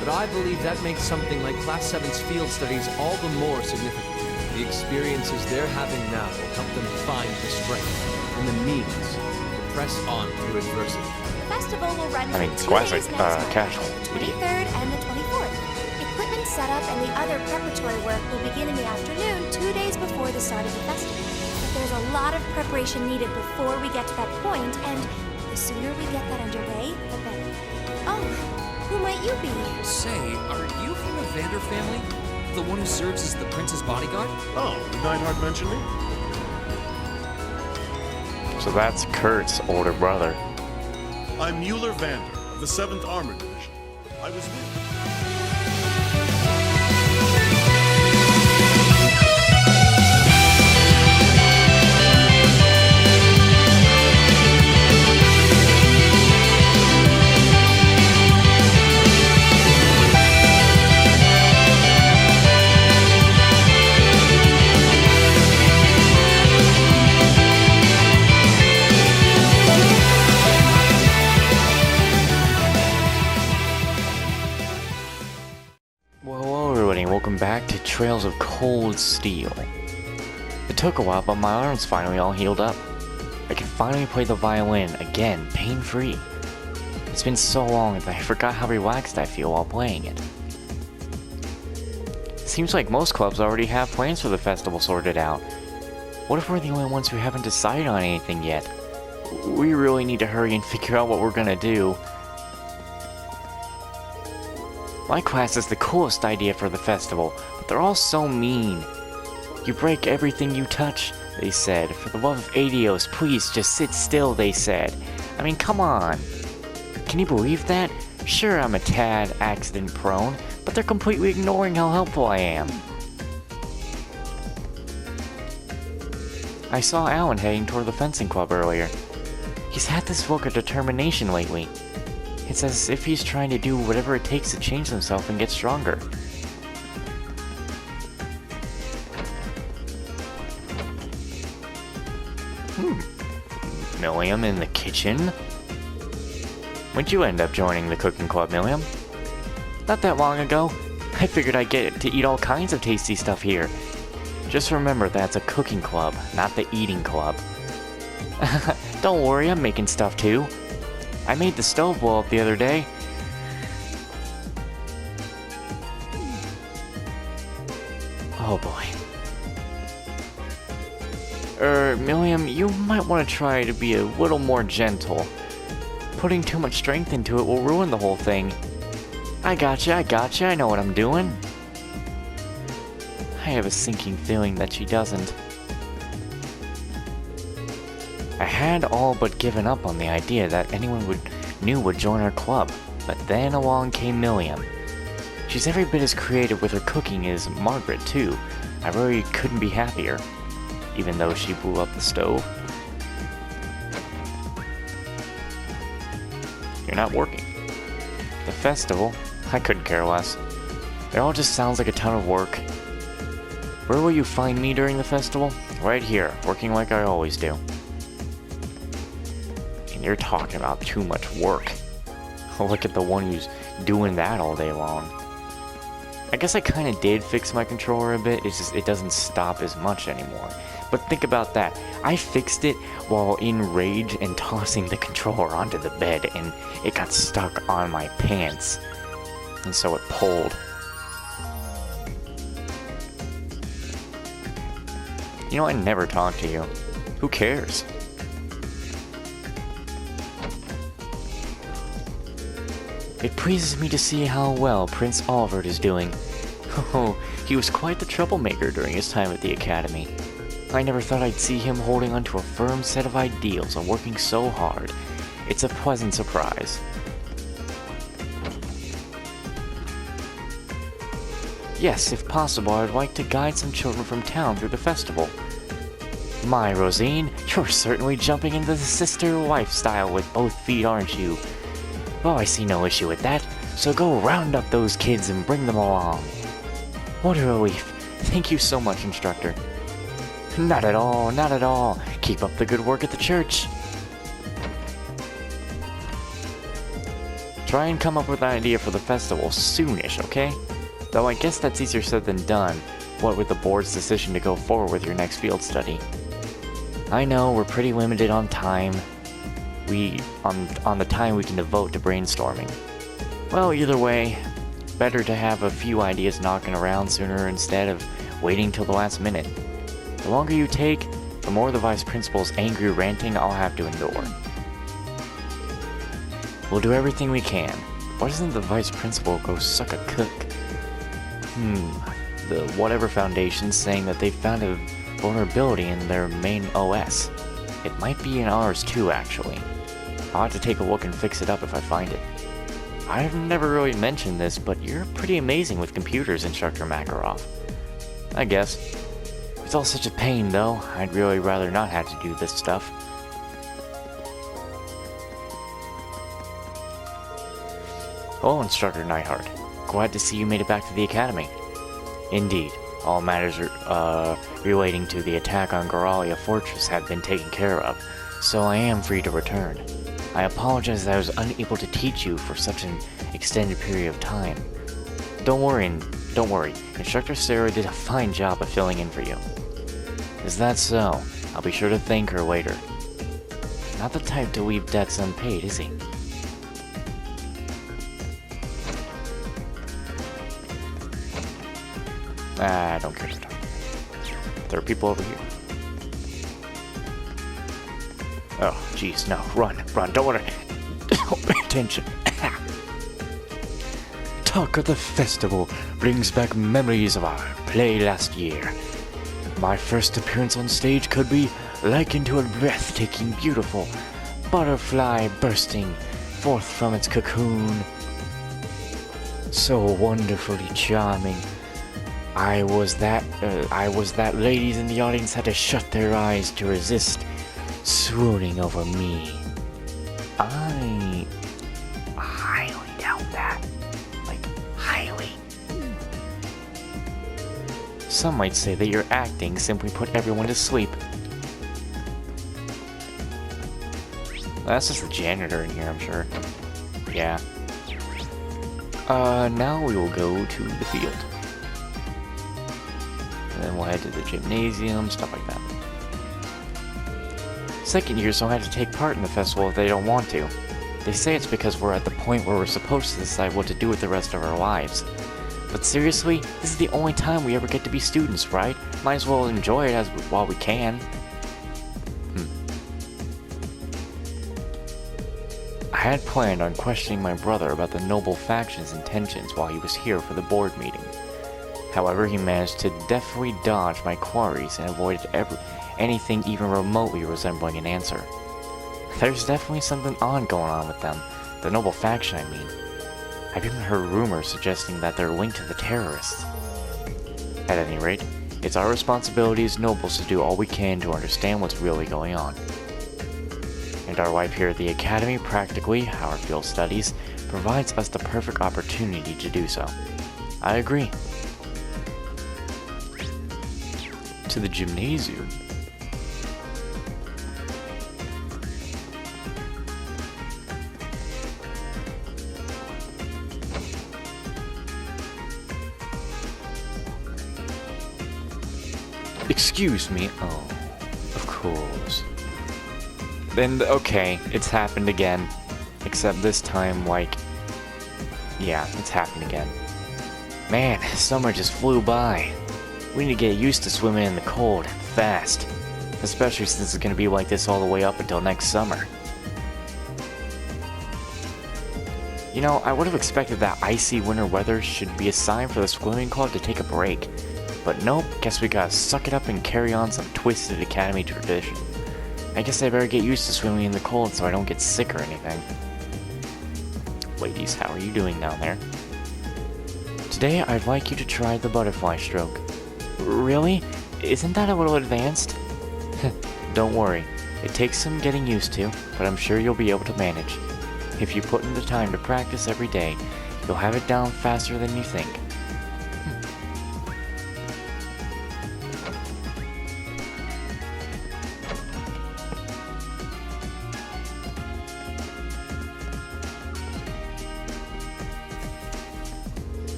but I believe that makes something like Class 7's field studies all the more significant. The experiences they're having now will help them find the strength and the means to press on through adversity. The festival will run for 2 Squad's days like, next month, casual. the 23rd and the 24th. Equipment setup and the other preparatory work will begin in the afternoon 2 days before the start of the festival. But there's a lot of preparation needed before we get to that point, and the sooner we get that underway, the better. Oh, who might you be? Say, are you from the Vander family? The one who serves as the prince's bodyguard? Oh, did Reinhardt mention me? So that's Kurt's older brother. I'm Mueller Vander of the 7th Armored Division. I was with... Welcome back to Trails of Cold Steel. It took a while, but my arm's finally all healed up. I can finally play the violin again, pain-free. It's been so long that I forgot how relaxed I feel while playing it. Seems like most clubs already have plans for the festival sorted out. What if we're the only ones who haven't decided on anything yet? We really need to hurry and figure out what we're gonna do. My class is the coolest idea for the festival, but they're all so mean. You break everything you touch, they said. For the love of Adios, please just sit still, they said. I mean, come on. Can you believe that? Sure, I'm a tad accident prone, but they're completely ignoring how helpful I am. I saw Alan heading toward the fencing club earlier. He's had this look of determination lately. It's as if he's trying to do whatever it takes to change himself and get stronger. Milliam in the kitchen? When'd you end up joining the cooking club, Milliam? Not that long ago. I figured I'd get to eat all kinds of tasty stuff here. Just remember that's a cooking club, not the eating club. Don't worry, I'm making stuff too. I made the stove blow up the other day. Oh boy. Milliam, you might want to try to be a little more gentle. Putting too much strength into it will ruin the whole thing. I gotcha, I know what I'm doing. I have a sinking feeling that she doesn't. I had all but given up on the idea that anyone knew would join our club, but then along came Milliam. She's every bit as creative with her cooking as Margaret, too. I really couldn't be happier, even though she blew up the stove. You're not working. The festival? I couldn't care less. It all just sounds like a ton of work. Where will you find me during the festival? Right here, working like I always do. You're talking about too much work. Look at the one who's doing that all day long. I guess I kind of did fix my controller a bit, it's just it doesn't stop as much anymore. But think about that. I fixed it while in rage and tossing the controller onto the bed, and it got stuck on my pants. And so it pulled. You know, I never talk to you. Who cares? It pleases me to see how well Prince Albert is doing. Oh, he was quite the troublemaker during his time at the Academy. I never thought I'd see him holding onto a firm set of ideals and working so hard. It's a pleasant surprise. Yes, if possible, I'd like to guide some children from town through the festival. My, Rosine, you're certainly jumping into the sister lifestyle with both feet, aren't you? Well, I see no issue with that, so go round up those kids and bring them along. What a relief. Thank you so much, instructor. Not at all, not at all. Keep up the good work at the church. Try and come up with an idea for the festival soonish, okay? Though I guess that's easier said than done, what with the board's decision to go forward with your next field study. I know we're pretty limited on time. On the time we can devote to brainstorming. Well, either way, better to have a few ideas knocking around sooner instead of waiting till the last minute. The longer you take, the more the vice principal's angry ranting I'll have to endure. We'll do everything we can. Why doesn't the vice principal go suck a cook? The whatever foundation's saying that they found a vulnerability in their main OS. It might be in ours too, actually. I'll have to take a look and fix it up if I find it. I've never really mentioned this, but you're pretty amazing with computers, Instructor Makarov. I guess. It's all such a pain, though. I'd really rather not have to do this stuff. Oh, Instructor Neidhart. Glad to see you made it back to the Academy. Indeed. All matters relating to the attack on Goralia Fortress have been taken care of, so I am free to return. I apologize that I was unable to teach you for such an extended period of time. Don't worry. Instructor Sarah did a fine job of filling in for you. Is that so? I'll be sure to thank her later. Not the type to leave debts unpaid, is he? I don't care. There are people over here. Oh, jeez, no. Run, don't want to... Don't pay attention. Talk of the festival brings back memories of our play last year. My first appearance on stage could be likened to a breathtaking, beautiful butterfly bursting forth from its cocoon. So wonderfully charming. I was that ladies in the audience had to shut their eyes to resist swooning over me. I highly doubt that. Like, highly. Some might say that your acting simply put everyone to sleep. That's just the janitor in here, I'm sure. Yeah. Now we will go to the field. And then we'll head to the gymnasium, stuff like that. Second years don't have to take part in the festival if they don't want to. They say it's because we're at the point where we're supposed to decide what to do with the rest of our lives. But seriously, this is the only time we ever get to be students, right? Might as well enjoy it while we can. I had planned on questioning my brother about the noble faction's intentions while he was here for the board meeting. However, he managed to deftly dodge my queries and avoided anything even remotely resembling an answer. There's definitely something odd going on with them. The noble faction, I mean. I've even heard rumors suggesting that they're linked to the terrorists. At any rate, it's our responsibility as nobles to do all we can to understand what's really going on. And our life here at the Academy, practically, our field studies, provides us the perfect opportunity to do so. I agree. To the gymnasium. Excuse me. Oh, of course. Then, okay, it's happened again. Except this time, like... Yeah, it's happened again. Man, summer just flew by. We need to get used to swimming in the cold, fast. Especially since it's going to be like this all the way up until next summer. You know, I would have expected that icy winter weather should be a sign for the swimming club to take a break. But nope, guess we gotta suck it up and carry on some twisted Academy tradition. I guess I better get used to swimming in the cold so I don't get sick or anything. Ladies, how are you doing down there? Today, I'd like you to try the butterfly stroke. Really? Isn't that a little advanced? Don't worry, it takes some getting used to, but I'm sure you'll be able to manage. If you put in the time to practice every day, you'll have it down faster than you think.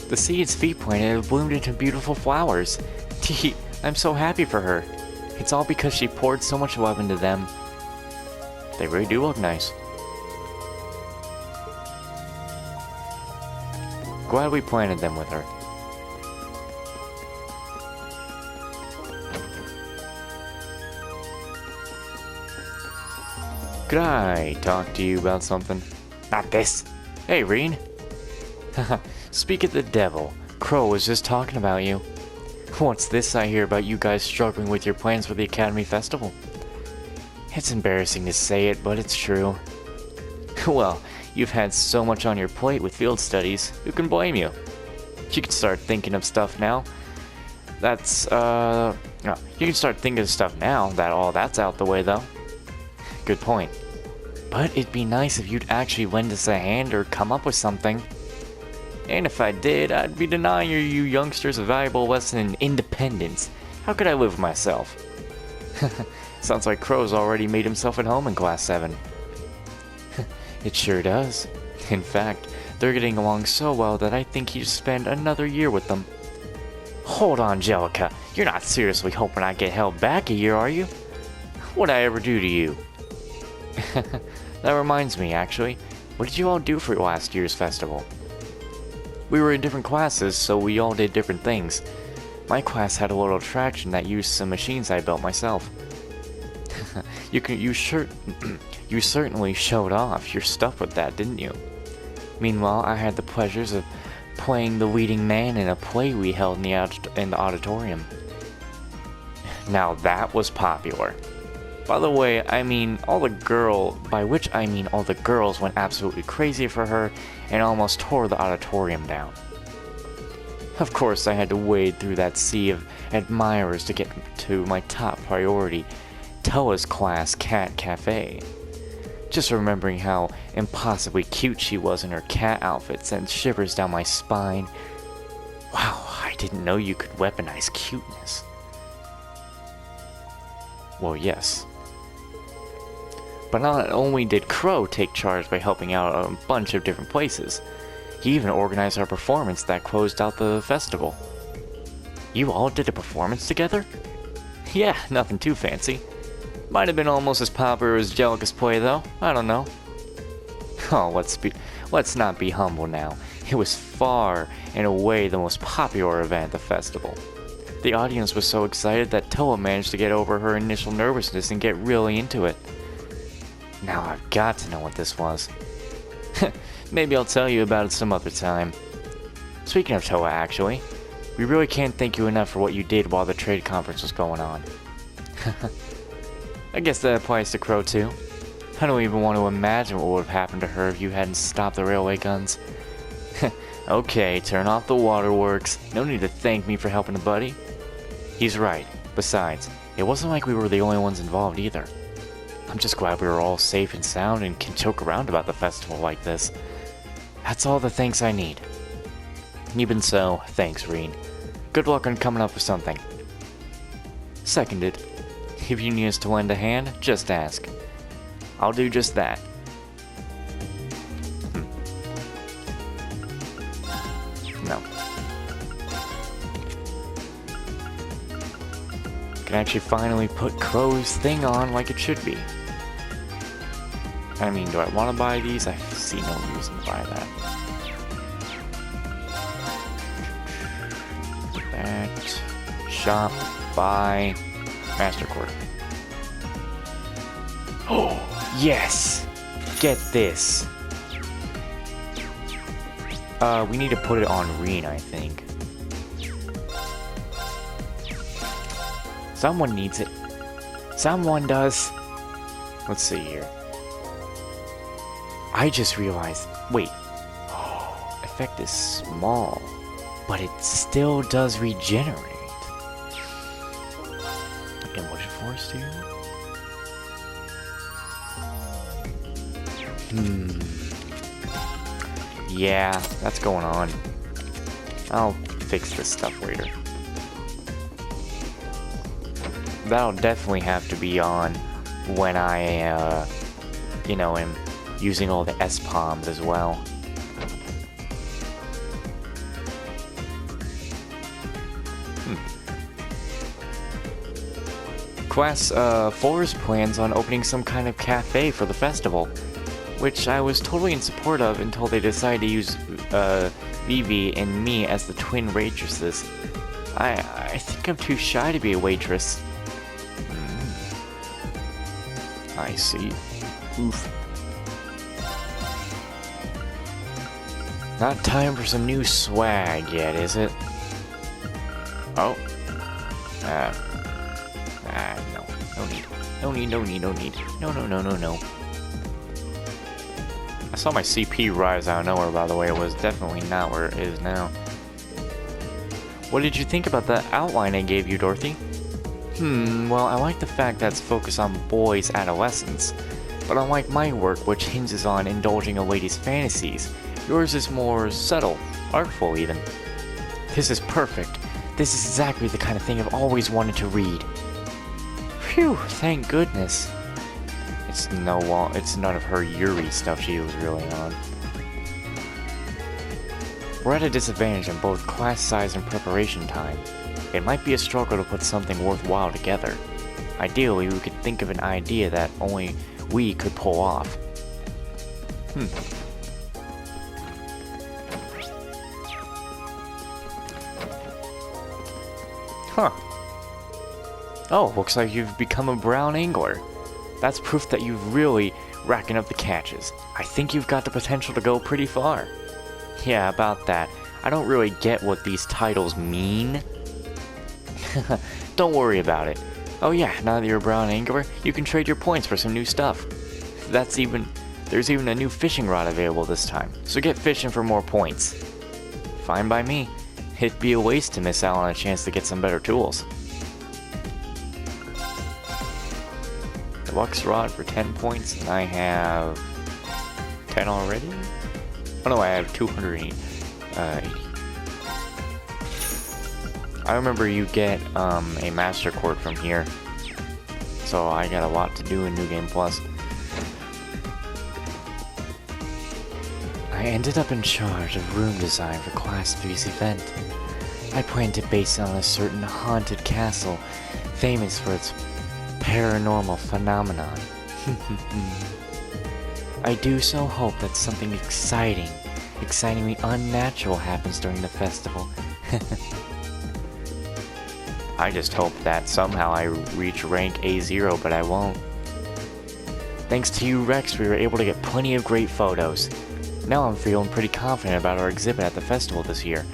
The seeds Feet planted have bloomed into beautiful flowers. Tee, I'm so happy for her. It's all because she poured so much love into them. They really do look nice. Glad we planted them with her. Could I talk to you about something? Not this. Hey, Reen. Speak of the devil. Crow was just talking about you. What's this I hear about you guys struggling with your plans for the Academy Festival? It's embarrassing to say it, but it's true. Well, you've had so much on your plate with field studies, who can blame you? You can start thinking of stuff now. You can start thinking of stuff now that all that's out the way, though. Good point. But it'd be nice if you'd actually lend us a hand or come up with something. And if I did, I'd be denying you youngsters a valuable lesson in independence. How could I live with myself? Sounds like Crow's already made himself at home in Class 7. It sure does. In fact, they're getting along so well that I think he'd spend another year with them. Hold on, Jellica. You're not seriously hoping I get held back a year, are you? What'd I ever do to you? That reminds me, actually. What did you all do for last year's festival? We were in different classes, so we all did different things. My class had a little attraction that used some machines I built myself. You certainly showed off your stuff with that, didn't you? Meanwhile, I had the pleasures of playing the leading man in a play we held in the auditorium. Now that was popular. By which I mean all the girls went absolutely crazy for her and almost tore the auditorium down. Of course, I had to wade through that sea of admirers to get to my top priority, Towa's class cat cafe. Just remembering how impossibly cute she was in her cat outfit sent shivers down my spine. Wow, I didn't know you could weaponize cuteness. Well, yes. But not only did Crow take charge by helping out a bunch of different places, he even organized our performance that closed out the festival. You all did a performance together? Yeah, nothing too fancy. Might have been almost as popular as Jellica's play, though. I don't know. Oh, let's not be humble now. It was far and away the most popular event at the festival. The audience was so excited that Towa managed to get over her initial nervousness and get really into it. Now I've got to know what this was. Maybe I'll tell you about it some other time. Speaking of Towa, actually, we really can't thank you enough for what you did while the trade conference was going on. I guess that applies to Crow too. I don't even want to imagine what would have happened to her if you hadn't stopped the railway guns. Okay, turn off the waterworks. No need to thank me for helping a buddy. He's right. Besides, it wasn't like we were the only ones involved either. I'm just glad we were all safe and sound and can joke around about the festival like this. That's all the thanks I need. Even so, thanks, Reen. Good luck on coming up with something. Seconded. If you need us to lend a hand, just ask. I'll do just that. No. Can actually finally put Crow's thing on like it should be. I mean, do I want to buy these? I see no reason to buy that. That. Shop. Buy. MasterCard. Oh, yes! Get this. We need to put it on Reen, I think. Someone needs it. Someone does. Let's see here. I just realized. Wait. Effect is small, but it still does regenerate. And what should Force do? Yeah, that's going on. I'll fix this stuff later. That'll definitely have to be on when I, am using all the S-Palms as well. Class 4's plans on opening some kind of cafe for the festival, which I was totally in support of until they decided to use Vivi and me as the twin waitresses. I think I'm too shy to be a waitress. I see. Oof. Not time for some new swag yet, is it? Oh. No. No need. No need, no need, no need. No, no, no, no, no. I saw my CP rise out of nowhere, by the way. It was definitely not where it is now. What did you think about the outline I gave you, Dorothy? Well, I like the fact that it's focused on boys' adolescence. But unlike my work, which hinges on indulging a lady's fantasies, yours is more subtle, artful even. This is perfect. This is exactly the kind of thing I've always wanted to read. Phew, thank goodness. It's none of her Yuri stuff she was really on. We're at a disadvantage in both class size and preparation time. It might be a struggle to put something worthwhile together. Ideally, we could think of an idea that only we could pull off. Huh. Oh, looks like you've become a brown angler. That's proof that you're really racking up the catches. I think you've got the potential to go pretty far. Yeah, about that. I don't really get what these titles mean. Don't worry about it. Oh yeah, now that you're a brown angler, you can trade your points for some new stuff. There's even a new fishing rod available this time, so get fishing for more points. Fine by me. It'd be a waste to miss out on a chance to get some better tools. Deluxe rod for 10 points, and I have 10 already? Oh no, I have 280. I remember you get a master cord from here, so I got a lot to do in New Game Plus. I ended up in charge of room design for Class 3's event. I plan to base it on a certain haunted castle, famous for its paranormal phenomenon. I do so hope that something excitingly unnatural happens during the festival. I just hope that somehow I reach rank A0, but I won't. Thanks to you, Rex, we were able to get plenty of great photos. Now I'm feeling pretty confident about our exhibit at the festival this year.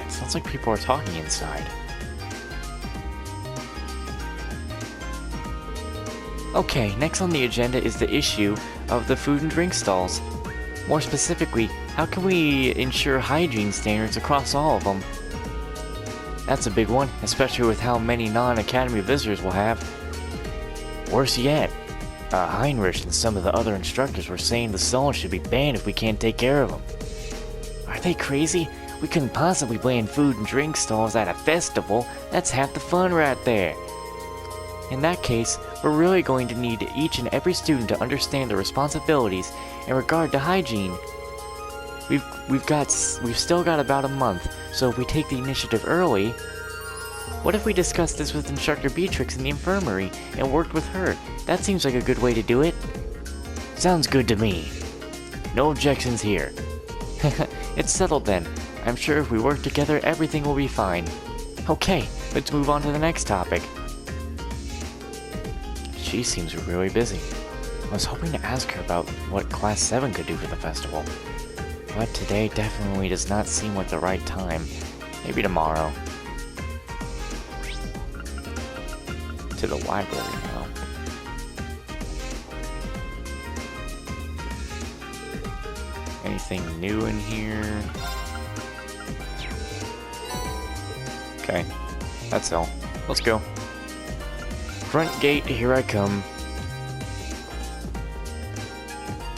It sounds like people are talking inside. Okay, next on the agenda is the issue of the food and drink stalls. More specifically, how can we ensure hygiene standards across all of them? That's a big one, especially with how many non-academy visitors we'll have. Worse yet, Heinrich and some of the other instructors were saying the stalls should be banned if we can't take care of them. Are they crazy? We couldn't possibly ban food and drink stalls at a festival. That's half the fun right there. In that case, we're really going to need each and every student to understand their responsibilities in regard to hygiene. We've still got about a month, so if we take the initiative early, what if we discussed this with Instructor Beatrix in the infirmary and worked with her? That seems like a good way to do it. Sounds good to me. No objections here. It's settled then. I'm sure if we work together, everything will be fine. Okay, let's move on to the next topic. She seems really busy. I was hoping to ask her about what Class 7 could do for the festival. But today definitely does not seem like the right time. Maybe tomorrow. To the library now. Anything new in here? Okay, that's all. Let's go. Front gate, here I come.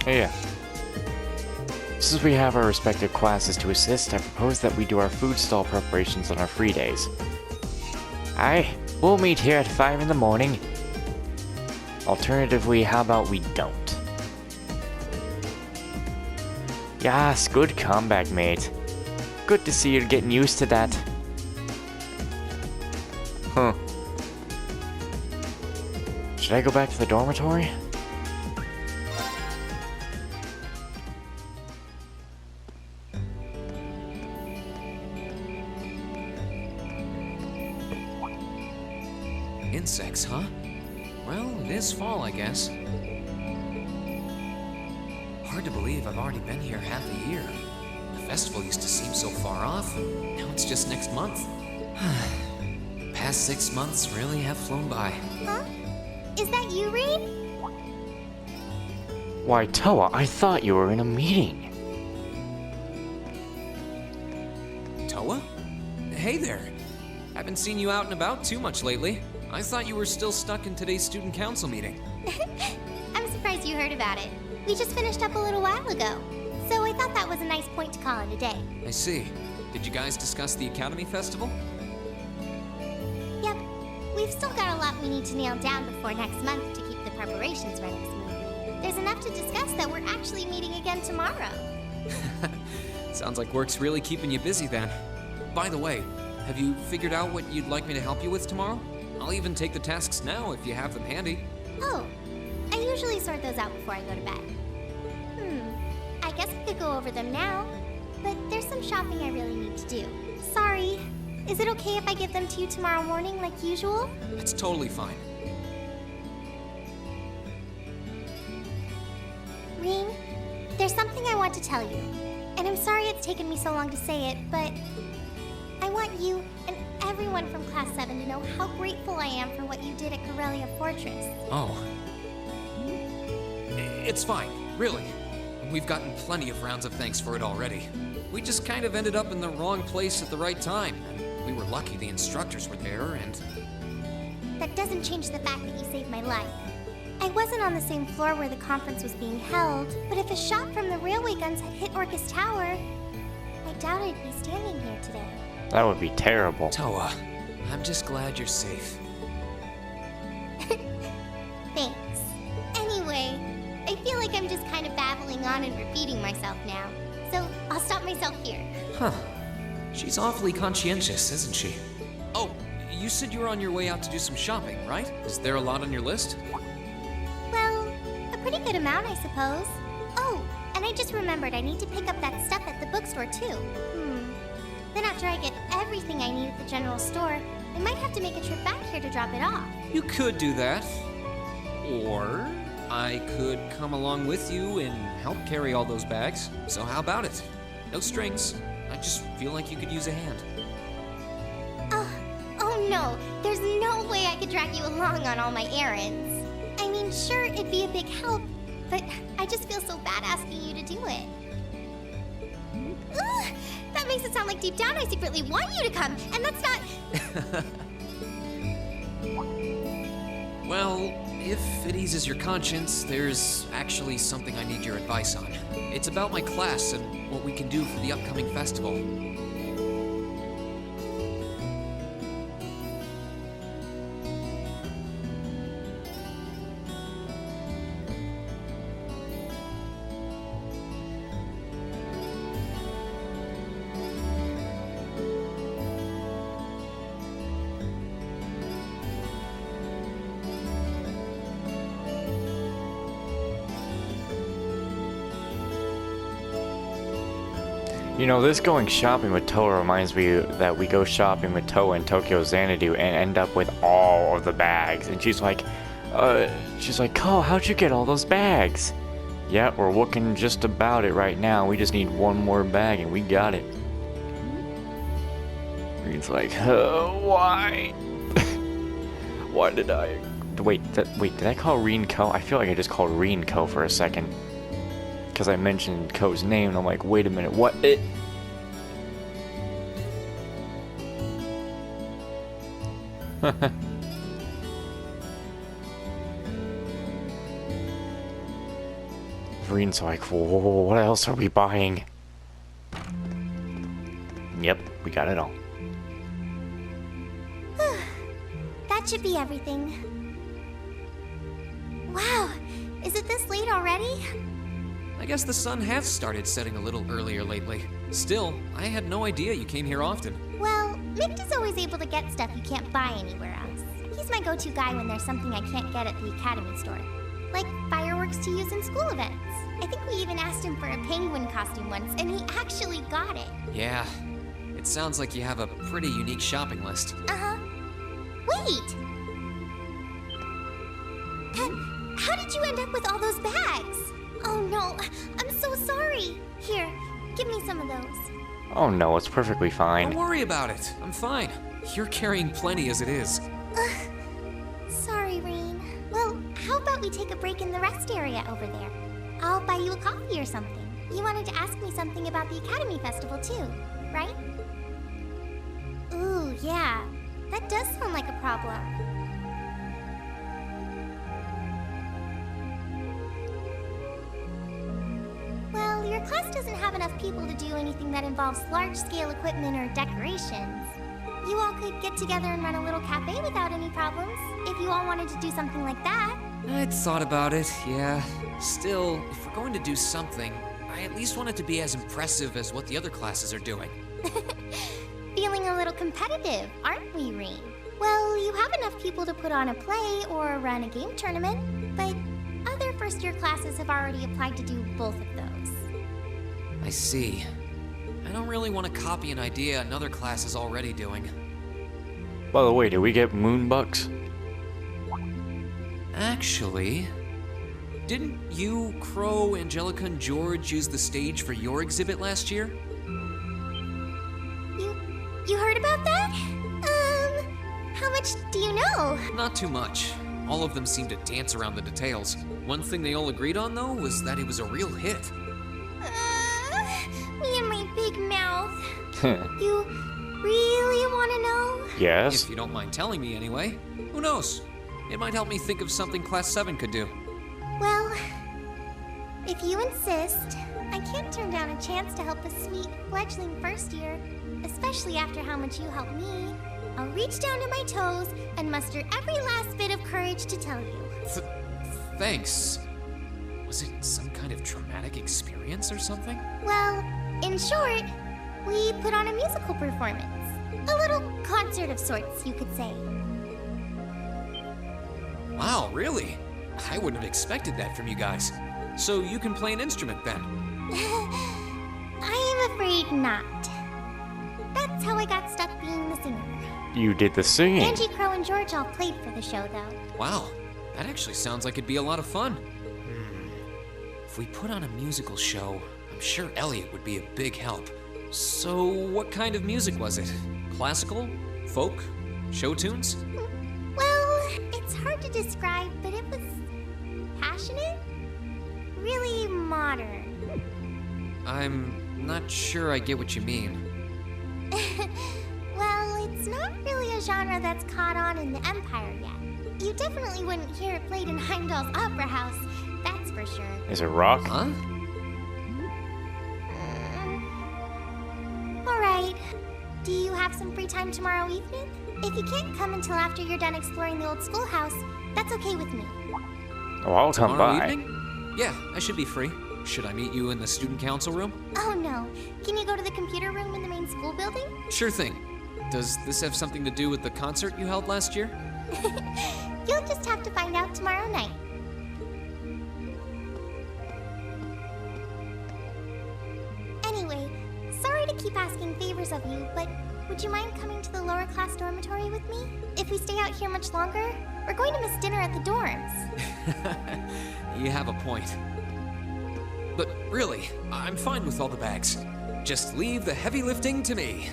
Oh yeah. Since we have our respective classes to assist, I propose that we do our food stall preparations on our free days. Aye, we'll meet here at 5 in the morning. Alternatively, how about we don't? Yes, good comeback, mate. good to see you're getting used to that. Huh. Should I go back to the dormitory? Insects, huh? Well, it is fall, I guess. Hard to believe I've already been here half a year. The festival used to seem so far off, and now it's just next month. Past 6 months really have flown by. Huh? Is that you, Reed? Why, Towa, I thought you were in a meeting. Towa? Hey there. Haven't seen you out and about too much lately. I thought you were still stuck in today's student council meeting. I'm surprised you heard about it. We just finished up a little while ago. So I thought that was a nice point to call it a day. I see. Did you guys discuss the Academy Festival? Yep. We've still got a lot we need to nail down before next month to keep the preparations running smoothly. There's enough to discuss that we're actually meeting again tomorrow. Sounds like work's really keeping you busy then. By the way, have you figured out what you'd like me to help you with tomorrow? I'll even take the tasks now if you have them handy. Oh, I usually sort those out before I go to bed. I guess I could go over them now, but there's some shopping I really need to do. Sorry. Is it okay if I give them to you tomorrow morning like usual? That's totally fine. Ring, there's something I want to tell you. And I'm sorry it's taken me so long to say it, but I want you and everyone from Class 7 to know how grateful I am for what you did at Corellia Fortress. Oh. It's fine, really. We've gotten plenty of rounds of thanks for it already. We just kind of ended up in the wrong place at the right time. We were lucky the instructors were there, and... That doesn't change the fact that you saved my life. I wasn't on the same floor where the conference was being held, but if a shot from the railway guns had hit Orcus Tower, I doubt I'd be standing here today. That would be terrible. Towa, I'm just glad you're safe. Thanks. Anyway, I feel like I'm just kind of babbling on and repeating myself now, so I'll stop myself here. Huh. She's awfully conscientious, isn't she? Oh, you said you were on your way out to do some shopping, right? Is there a lot on your list? Well, a pretty good amount, I suppose. Oh, and I just remembered I need to pick up that stuff at the bookstore, too. Then after I get everything I need at the general store, I might have to make a trip back here to drop it off. You could do that. Or I could come along with you and help carry all those bags. So how about it? No strings. I just feel like you could use a hand. Oh no, there's no way I could drag you along on all my errands. I mean, sure, it'd be a big help, but I just feel so bad asking you to do it. Ugh, that makes it sound like deep down I secretly want you to come, and that's not... Well, if it eases your conscience, there's actually something I need your advice on. It's about my class and what we can do for the upcoming festival. You know, this going shopping with Towa reminds me that we go shopping with Towa in Tokyo Xanadu and end up with all of the bags. And she's like, Ko, how'd you get all those bags? Yeah, we're looking just about it right now. We just need one more bag and we got it. Reed's like, why? Why did I? Wait, did I call Reen Ko? I feel like I just called Reen Ko for a second. Because I mentioned Ko's name, and I'm like, wait a minute, what? Reen's like, whoa, what else are we buying? Yep, we got it all. That should be everything. Wow, is it this late already? I guess the sun has started setting a little earlier lately. Still, I had no idea you came here often. Well, Mick is always able to get stuff you can't buy anywhere else. He's my go-to guy when there's something I can't get at the Academy store. Like fireworks to use in school events. I think we even asked him for a penguin costume once, and he actually got it. Yeah, it sounds like you have a pretty unique shopping list. Uh-huh. Wait! How did you end up with all those bags? Oh no, I'm so sorry. Here, give me some of those. Oh no, it's perfectly fine. Don't worry about it. I'm fine. You're carrying plenty as it is. Sorry, Rain. Well, how about we take a break in the rest area over there? I'll buy you a coffee or something. You wanted to ask me something about the Academy Festival too, right? Ooh, yeah. That does sound like a problem. Well, your class doesn't have enough people to do anything that involves large-scale equipment or decorations. You all could get together and run a little cafe without any problems, if you all wanted to do something like that. I'd thought about it, yeah. Still, if we're going to do something, I at least want it to be as impressive as what the other classes are doing. Feeling a little competitive, aren't we, Rain? Well, you have enough people to put on a play or run a game tournament, but other first-year classes have already applied to do both of those. I see. I don't really want to copy an idea another class is already doing. By the way, did we get moonbucks? Actually, didn't you, Crow, Angelica, and George use the stage for your exhibit last year? You heard about that? How much do you know? Not too much. All of them seemed to dance around the details. One thing they all agreed on, though, was that it was a real hit. Me and my big mouth. You really want to know? Yes. If you don't mind telling me anyway. Who knows? It might help me think of something Class 7 could do. Well, if you insist, I can't turn down a chance to help a sweet, fledgling first year, especially after how much you helped me. I'll reach down to my toes and muster every last bit of courage to tell you. Thanks. Was it some kind of traumatic experience or something? Well, in short, we put on a musical performance. A little concert of sorts, you could say. Wow, really? I wouldn't have expected that from you guys. So you can play an instrument then? I am afraid not. That's how I got stuck being the singer. You did the singing. Angie, Crow, and George all played for the show, though. Wow, that actually sounds like it'd be a lot of fun. If we put on a musical show, I'm sure Elliot would be a big help. So what kind of music was it? Classical? Folk? Show tunes? Well, it's hard to describe, but it was passionate, really modern. I'm not sure I get what you mean. Well, it's not really a genre that's caught on in the Empire yet. You definitely wouldn't hear it played in Heimdall's Opera House, that's for sure. Is it rock? Huh? Alright. Do you have some free time tomorrow evening? If you can't come until after you're done exploring the old schoolhouse, that's okay with me. Oh, I'll come Tomorrow by. evening? Yeah, I should be free. Should I meet you in the student council room? Oh no. Can you go to the computer room in the main school building? Sure thing. Does this have something to do with the concert you held last year? You'll just have to find out tomorrow night. Anyway, sorry to keep asking favors of you, but would you mind coming to the lower class dormitory with me? If we stay out here much longer, we're going to miss dinner at the dorms. You have a point. But really, I'm fine with all the bags. Just leave the heavy lifting to me.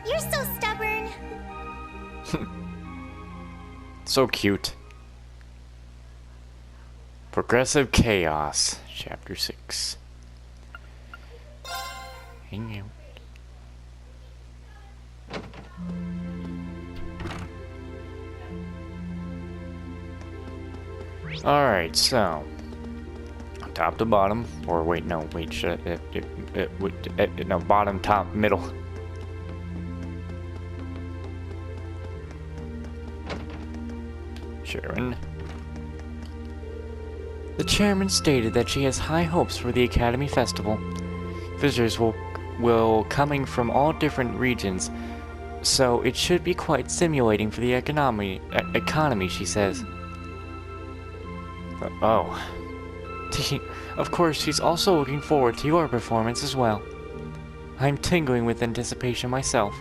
You're so stubborn. So cute. Progressive Chaos, Chapter 6. Hang out. Alright, so top to bottom, or wait, no, wait, no, bottom, top, middle. Sharon. The chairman stated that she has high hopes for the Academy Festival. Visitors will coming from all different regions, so it should be quite stimulating for the economy, she says. Oh. Of course, she's also looking forward to your performance as well. I'm tingling with anticipation myself.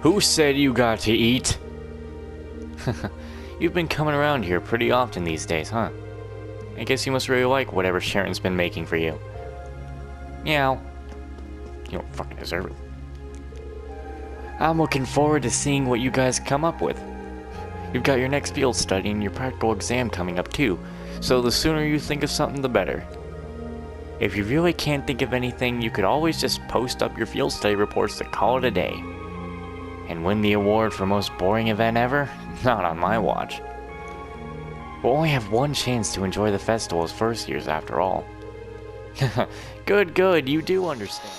Who said you got to eat? You've been coming around here pretty often these days, huh? I guess you must really like whatever Sharon's been making for you. Meow. You don't fucking deserve it. I'm looking forward to seeing what you guys come up with. You've got your next field study and your practical exam coming up too, so the sooner you think of something, the better. If you really can't think of anything, you could always just post up your field study reports to call it a day. And win the award for most boring event ever? Not on my watch. We'll only have one chance to enjoy the festival as first years after all. Good, you do understand.